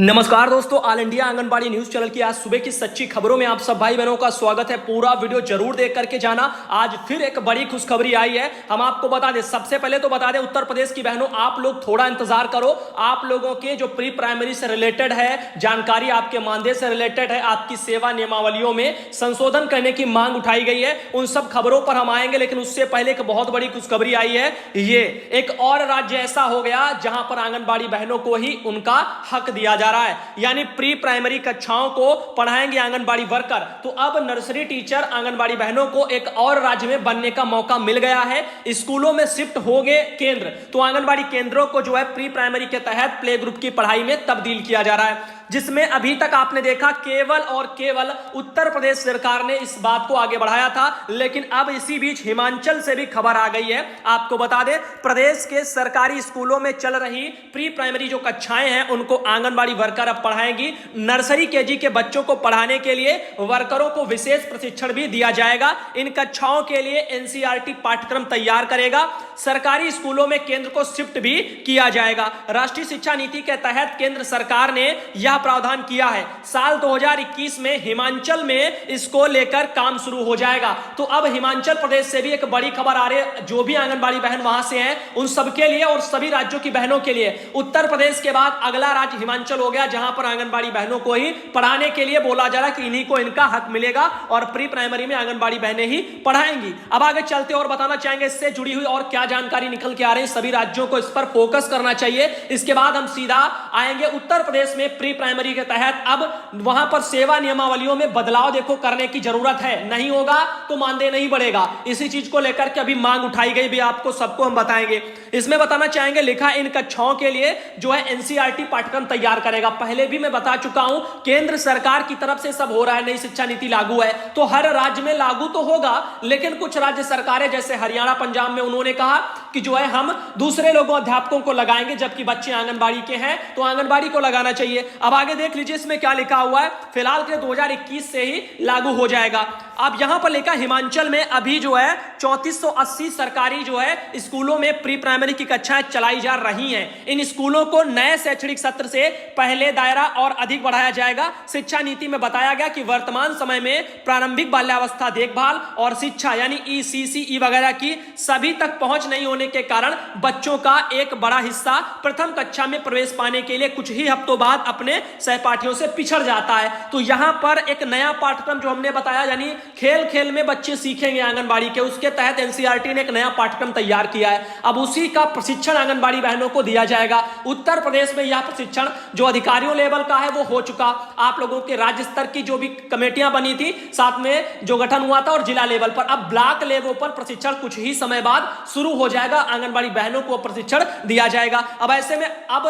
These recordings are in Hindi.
नमस्कार दोस्तों, all India anganwadi news channel की आज सुबह की सच्ची खबरों में आप सब भाई बहनों का स्वागत है। पूरा वीडियो जरूर देख करके जाना। आज फिर एक बड़ी खुशखबरी आई है। हम आपको बता दें, सबसे पहले तो बता दें उत्तर प्रदेश की बहनों, आप लोग थोड़ा इंतजार करो। आप लोगों के जो प्री प्राइमरी से रिलेटेड है जानकारी, आपके मानदेय से रिलेटेड है, आपकी सेवा नियमावलियों में संशोधन करने की मांग उठाई गई है, उन सब खबरों पर हम आएंगे। लेकिन उससे पहले एक बहुत बड़ी खुशखबरी आई है। ये एक और राज्य ऐसा हो गया जहां पर आंगनबाड़ी बहनों को ही उनका हक दिया जा रहा है, यानी प्री प्राइमरी कक्षाओं को पढ़ाएंगे आंगनबाड़ी वर्कर। तो अब नर्सरी टीचर आंगनबाड़ी बहनों को एक और राज्य में बनने का मौका मिल गया है। स्कूलों में शिफ्ट हो गए केंद्र, तो आंगनबाड़ी केंद्रों को जो है प्री प्राइमरी के तहत प्ले ग्रुप की पढ़ाई में तब्दील किया जा रहा है, जिसमें अभी तक आपने देखा केवल और केवल उत्तर प्रदेश सरकार ने इस बात को आगे बढ़ाया था। लेकिन अब इसी बीच हिमाचल से भी खबर आ गई है। आपको बता दें, प्रदेश के सरकारी स्कूलों में चल रही प्री प्राइमरी जो कक्षाएं हैं उनको आंगनबाड़ी वर्कर अब पढ़ाएंगी। नर्सरी केजी के बच्चों को पढ़ाने के लिए वर्करों को विशेष प्रशिक्षण भी दिया जाएगा। इन कक्षाओं के लिए एनसीईआरटी पाठ्यक्रम तैयार करेगा। सरकारी स्कूलों में केंद्र को शिफ्ट भी किया जाएगा। राष्ट्रीय शिक्षा नीति के तहत केंद्र सरकार ने यह प्रावधान किया है। साल 2021 में हिमाचल में इसको लेकर काम शुरू हो जाएगा। तो अब हिमाचल प्रदेश से भी एक बड़ी खबर आ रही है। जो भी आंगनबाड़ी बहन वहां से हैं उन सबके लिए और सभी राज्यों की बहनों के लिए उत्तर प्रदेश के बाद अगला राज्य हिमाचल हो गया, जहां पर आंगनबाड़ी बहनों को ही पढ़ाने के लिए बोला जा रहा है कि इन्हीं को इनका हक मिलेगा और प्री प्राइमरी में आंगनबाड़ी बहनें ही पढ़ाएंगी। अब आगे चलते और बताना चाहेंगे इससे जुड़ी हुई और क्या जानकारी निकल के आ रही है। सभी राज्यों को इस पर फोकस करना चाहिए। इसके बाद हम सीधा आएंगे उत्तर प्रदेश में प्री प्राइमरी के तहत अब वहां पर सेवा नियमावलियों में बदलाव देखो करने की जरूरत है। नहीं होगा तो मानदेय नहीं बढ़ेगा। इसी चीज को लेकर के अभी मांग उठाई गई भी, आपको सबको हम बताएंगे। इसमें बताना चाहेंगे, लिखा इन कक्षाओं के लिए जो है एनसीईआरटी पाठ्यक्रम तैयार करेगा। पहले भी मैं बता चुका हूं, केंद्र सरकार की तरफ से सब हो रहा है। नई शिक्षा नीति लागू है तो हर राज्य में लागू तो होगा, लेकिन कुछ राज्य सरकारें जैसे हरियाणा, पंजाब में उन्होंने कहा कि जो है हम दूसरे लोगों अध्यापकों को लगाएंगे, जबकि बच्चे आंगनबाड़ी के हैं तो आंगनबाड़ी को लगाना चाहिए। अब आगे देख लीजिए इसमें क्या लिखा हुआ है। फिलहाल के 2021 से ही लागू हो जाएगा। अब यहां पर लिखा हिमाचल में अभी जो है 3480 सरकारी जो है स्कूलों में प्री प्राइमरी की कक्षाएं चलाई जा रही हैं। इन स्कूलों को नए शैक्षणिक सत्र से पहले दायरा और अधिक बढ़ाया जाएगा। शिक्षा नीति में बताया गया कि वर्तमान समय में प्रारंभिक बाल्यावस्था देखभाल और शिक्षा यानी ईसीसी वगैरह की सभी तक पहुंच नहीं होने के कारण बच्चों का एक बड़ा हिस्सा प्रथम कक्षा में प्रवेश पाने के लिए कुछ ही हफ्तों बाद अपने सहपाठियों से पिछड़ जाता है। तो यहां पर एक नया पाठ्यक्रम जो हमने बताया, यानी खेल खेल में बच्चे सीखेंगे आंगनबाड़ी के, उसके तहत एनसीईआरटी ने एक नया पाठ्यक्रम तैयार किया है। अब उसी का प्रशिक्षण आंगनबाड़ी बहनों को दिया जाएगा। उत्तर प्रदेश में यह प्रशिक्षण जो अधिकारियों लेवल का है वो हो चुका। आप लोगों के राज्य स्तर की जो भी कमेटियां बनी थी, साथ में जो गठन हुआ था, और जिला लेवल पर, अब ब्लॉक लेवल पर प्रशिक्षण कुछ ही समय बाद शुरू हो जाएगा। आंगनबाड़ी बहनों को प्रशिक्षण दिया जाएगा। अब ऐसे में अब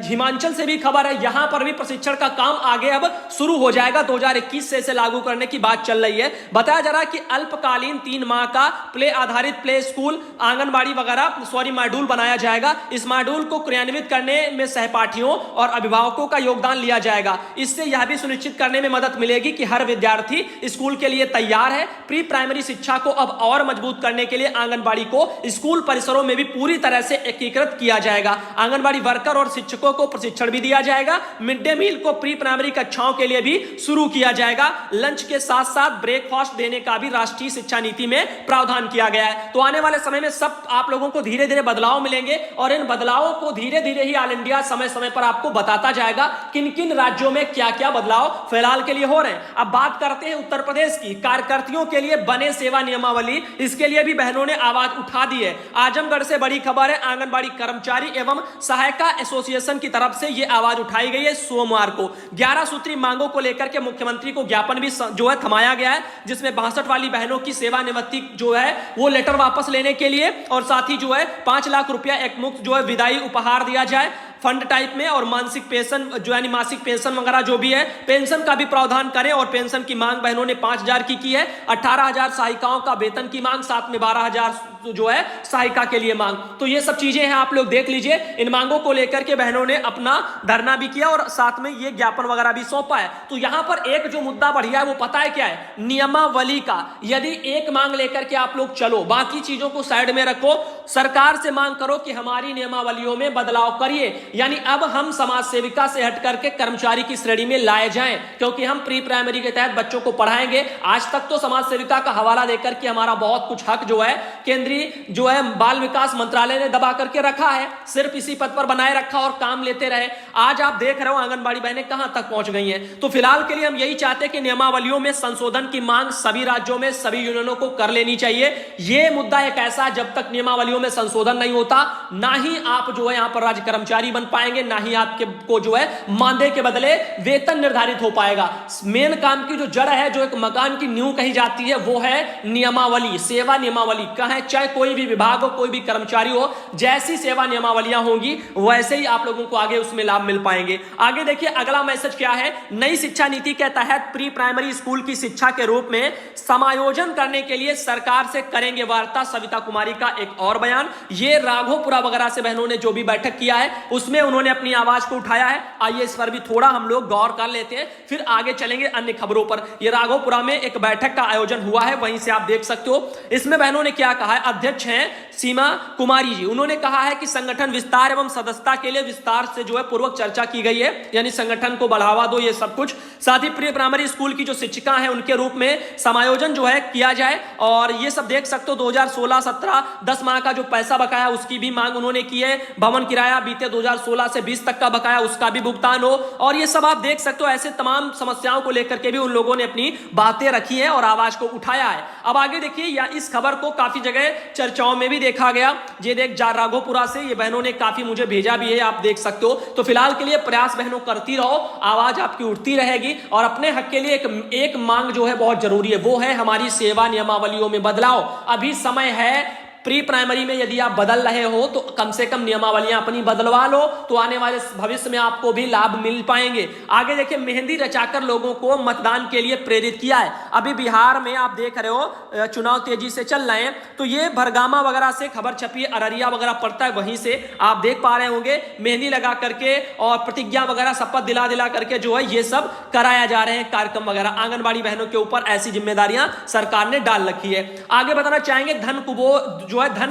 हिमाचल से भी खबर है, यहां पर भी प्रशिक्षण का काम आगे अब शुरू हो जाएगा। 2021 से इसे लागू करने की बात चल रही है। बताया जा रहा है कि अल्पकालीन 3 माह का प्ले आधारित प्ले स्कूल आंगनबाड़ी वगैरह मॉड्यूल बनाया जाएगा। इस मॉड्यूल को क्रियान्वित करने में सहपाठियों और अभिभावकों का योगदान लिया जाएगा। इससे यह भी सुनिश्चित करने में मदद मिलेगी कि हर विद्यार्थी स्कूल के लिए तैयार है। प्री प्राइमरी शिक्षा को अब और मजबूत करने के लिए आंगनबाड़ी को स्कूल परिसरों में भी पूरी तरह से एकीकृत किया जाएगा। आंगनबाड़ी वर्कर और शिक्षकों को प्रशिक्षण भी दिया जाएगा। मिड डे मील को प्री प्राइमरी कक्षाओं के लिए भी शुरू किया जाएगा। लंच के साथ साथ ब्रेकफास्ट देने का भी राष्ट्रीय शिक्षा नीति में प्रावधान किया गया है। तो आने वाले समय में सब आप लोगों को धीरे धीरे बदलाव मिलेंगे और इन बदलावों को धीरे धीरे ही ऑल इंडिया समय समय पर आपको बताता जाएगा किन किन राज्यों में क्या क्या बदलाव फिलहाल के लिए हो रहे हैं। अब बात करते हैं उत्तर प्रदेश की। कार्यकर्तियों के लिए बने सेवा नियमावली, इसके लिए भी बहनों ने आवाज उठा दी है। आजमगढ़ से बड़ी खबर है। आंगनबाड़ी कर्मचारी एवं सहायिका एसोसिएशन की तरफ से यह आवाज उठाई गई है। सोमवार को 11 सूत्री मांगों को लेकर के मुख्यमंत्री को ज्ञापन भी जो है थमाया गया है, जिसमें 62 वाली बहनों की सेवानिवृत्ति जो है वो लेटर वापस लेने के लिए और साथ ही जो है 5 लाख रुपया एक मुफ्त जो है विदाई उपहार दिया जाए फंड टाइप में, और मानसिक पेंशन जो यानी मासिक पेंशन वगैरह जो भी है, पेंशन का भी प्रावधान करें। और पेंशन की मांग बहनों ने 5000 की है। 18,000 सहायिकाओं का वेतन की मांग, साथ में 12,000 जो है सहायिका के लिए मांग। तो ये सब चीजें हैं, आप लोग देख लीजिए। इन मांगों को लेकर के बहनों ने अपना धरना भी किया और साथ में ये ज्ञापन वगैरह भी सौंपा है। तो यहां पर एक जो मुद्दा बढ़िया है वो पता है क्या है? नियमावली का। यदि एक मांग लेकर के आप लोग चलो, बाकी चीजों को साइड में रखो, सरकार से मांग करो कि हमारी नियमावलियों में बदलाव करिए। यानी अब हम समाज सेविका से हट करके कर्मचारी की श्रेणी में लाए जाएं, क्योंकि हम प्री प्राइमरी के तहत बच्चों को पढ़ाएंगे। आज तक तो समाज सेविका का हवाला देकर के हमारा बहुत कुछ हक जो है केंद्रीय जो है बाल विकास मंत्रालय ने दबा करके रखा है, सिर्फ इसी पद पर बनाए रखा और काम लेते रहे। आज आप देख रहे हो आंगनबाड़ी बहनें कहां तक पहुंच गई हैं। तो फिलहाल के लिए हम यही चाहते हैं कि नियमावलियों में संशोधन की मांग सभी राज्यों में सभी यूनियनों को कर लेनी चाहिए। यह मुद्दा एक ऐसा, जब तक नियमावलियों में संशोधन नहीं होता, ना ही आप जो है यहां पर राज्य कर्मचारी बन पाएंगे, ना ही आपके को जो है मानदेय के बदले वेतन निर्धारित हो पाएगा। मेन काम की जो जड़ है, जो एक मकान की नींव कही जाती है, वो है नियमावली, सेवा नियमावली। कहें चाहे कोई भी विभाग हो, कोई भी कर्मचारी हो, जैसी सेवा नियमावलियां होंगी वैसे ही आप लोगों को आगे उसमें लाभ मिल पाएंगे। आगे देखिए अगला मैसेज क्या है। नई शिक्षा नीति के तहत प्री प्राइमरी स्कूल की शिक्षा के रूप में समायोजन करने के लिए सरकार से करेंगे वार्ता, सविता कुमारी का एक और बयान। ये राघोपुरा वगैरह से बहनों ने जो भी बैठक किया है उसमें उन्होंने अपनी आवाज को उठाया है। आइए इस पर भी थोड़ा हम लोग गौर कर लेते हैं, फिर आगे चलेंगे अन्य खबरों पर। यह राघोपुरा में एक बैठक का आयोजन हुआ है, वहीं से आप देख सकते हो। इसमें बहनों ने क्या कहा है, अध्यक्ष हैं सीमा कुमारी जी, उन्होंने कहा है कि संगठन विस्तार एवं सदस्यता के लिए विस्तार से जो है पूर्वक चर्चा की गई है, यानी संगठन को बढ़ावा दो, ये सब कुछ। साथ ही प्री प्राइमरी स्कूल की जो शिक्षिका है उनके रूप में समायोजन जो है किया जाए, और ये सब देख सकते हो 2016-17 10 माह का जो पैसा बकाया उसकी भी मांग उन्होंने की है। भवन किराया बीते 2016 से 20 तक का बकाया उसका भी भुगतान हो, और ये सब आप देख सकते हो। ऐसे तमाम समस्याओं को लेकर के भी उन लोगों ने अपनी बातें रखी हैं और आवाज को उठाया है। अब आगे देखिए, या इस खबर को काफी जगह चर्चाओं में भी देखा गया। ये देख राघोपुरा से ये बहनों ने काफी मुझे भेजा भी है, आप देख सकते हो। तो फिलहाल के लिए प्रयास बहनों करती रहो, आवाज आपकी उठती रहेगी, और अपने हक के लिए एक मांग जो है बहुत जरूरी है, वो है हमारी सेवा नियमावलियों में बदलाव। अभी समय है। प्री प्राइमरी में यदि आप बदल रहे हो तो कम से कम नियमावलियां अपनी बदलवा लो, तो आने वाले भविष्य में आपको भी लाभ मिल पाएंगे। आगे देखिए, मेहंदी रचाकर लोगों को मतदान के लिए प्रेरित किया है। अभी बिहार में आप देख रहे हो चुनाव तेजी से चल रहे हैं, तो ये भरगामा वगैरह से खबर छपी, अररिया वगैरह पड़ता है, वहीं से आप देख पा रहे होंगे। मेहंदी लगा करके और प्रतिज्ञा वगैरह शपथ दिला करके जो है ये सब कराया जा रहे हैं कार्यक्रम वगैरह। आंगनबाड़ी बहनों के ऊपर ऐसी जिम्मेदारियां सरकार ने डाल रखी है। आगे बताना चाहेंगे, धन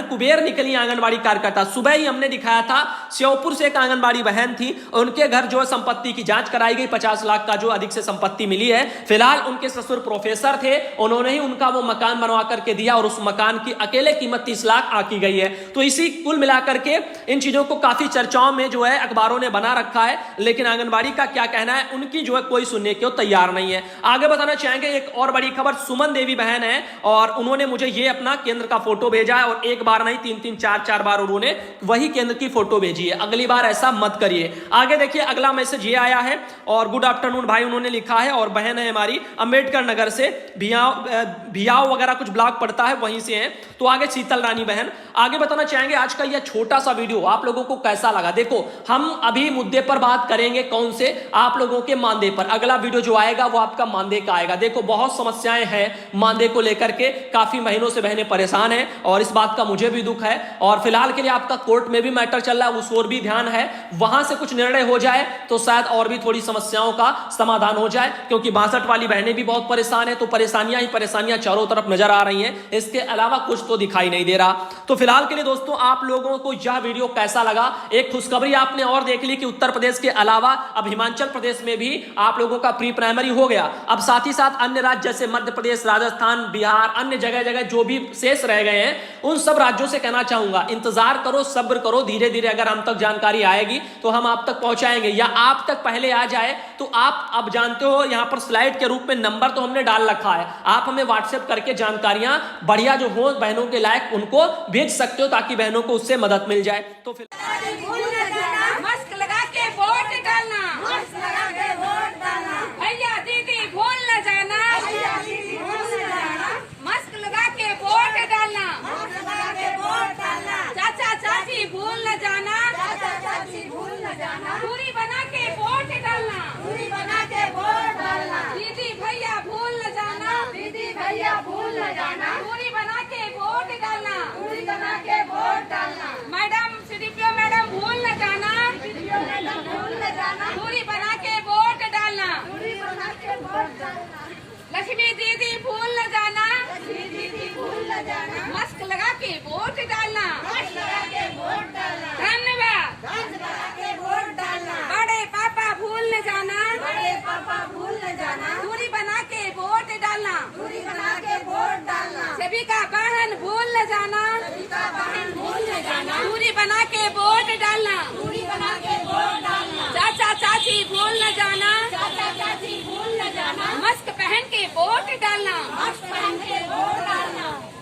कुबेर निकली आंगनबाड़ी कार्यकर्ता। सुबह ही हमने दिखाया था, श्योपुर से एक आंगनबाड़ी बहन थी, उनके घर जो है संपत्ति की जांच कराई गई, 50 लाख का जो अधिक से संपत्ति मिली है। फिलहाल उनके ससुर प्रोफेसर थे, उन्होंने ही उनका वो मकान बनवा करके दिया, और उस मकान की अकेले कीमत 30 लाख आकी गई है। तो इसी कुल मिलाकर के इन चीजों को काफी चर्चाओं में जो है अखबारों ने बना रखा है, लेकिन आंगनबाड़ी का क्या कहना है उनकी जो है कोई सुनने को तैयार नहीं है। आगे बताना चाहेंगे एक और बड़ी खबर, सुमन देवी बहन है, और उन्होंने मुझे ये अपना केंद्र का फोटो भेजा है, और एक बार नहीं 3-3 4-4 बार उन्होंने वही केंद्र की फोटो भेजी है। अगली बार ऐसा मत करिए। आगे देखिए अगला मैसेज ये आया है, और गुड आफ्टरनून भाई उन्होंने लिखा है, और बहन है हमारी अंबेडकर नगर से, भियाव वगैरह कुछ ब्लॉक पड़ता है, वहीं से है। तो आगे शीतल रानी बहन, आगे बताना चाहेंगे आज का यह छोटा सा वीडियो आप लोगों को कैसा लगा। देखो हम अभी मुद्दे पर बात करेंगे, कौन से, आप लोगों के मानदेय पर। अगला वीडियो जो आएगा वो आपका मानदेय का आएगा। देखो बहुत समस्याएं हैं मानदेय को लेकर के, काफी महीनों से बहनें परेशान हैं, और इस बात का मुझे भी दुख है। और फिलहाल के लिए आपका कोर्ट में भी मैटर चल रहा है, उस ओर भी ध्यान है, वहां से कुछ निर्णय हो जाए तो शायद और भी थोड़ी समस्याओं का समाधान हो जाए, क्योंकि 62 वाली बहनें भी बहुत परेशान है। तो परेशानियां ही परेशानियां चारों तरफ नजर आ रही हैं, इसके अलावा कुछ तो दिखाई नहीं दे रहा। तो फिलहाल के लिए दोस्तों, आप लोगों को यह वीडियो कैसा लगा। एक खुशखबरी आपने और देख ली कि उत्तर प्रदेश के अलावा अब हिमाचल प्रदेश में भी आप लोगों का प्री प्राइमरी हो गया। अब साथ ही साथ अन्य राज्य जैसे मध्य प्रदेश, राजस्थान, बिहार, अन्य जगह जगह जो भी शेष रह गए हैं, उन सब राज्यों से कहना चाहूंगा, इंतजार करो, सब्र करो, धीरे धीरे अगर हम तक जानकारी आएगी तो हम आप तक पहुंचाएंगे, या आप तक पहले आ जाए तो आप अब जानते हो यहां पर स्लाइड के रूप में नंबर तो हमने डाल रखा है, आप हमें व्हाट्सएप करके जानकारियां बढ़िया जो हो बहनों के लायक उनको भेज सकते हो, ताकि बहनों को उससे मदद मिल जाए। तो फिर मास्क लगा के वोट डालना, भैया दीदी भूल न जाना, मास्क लगा के वोट डालना, चाचा चाची भूल न जाना, दूरी बना के वोट डालना, दीदी भैया भूल न जाना, दूरी बना के वोट डालना। वोट डालना। धन्यवाद। बड़े पापा भूल न जाना। दूरी बना के वोट डालना। सभी का बहन भूल न जाना। दूरी बना के वोट डालना। चाचा चाची भूल न जाना। मास्क पहन के वोट डालना।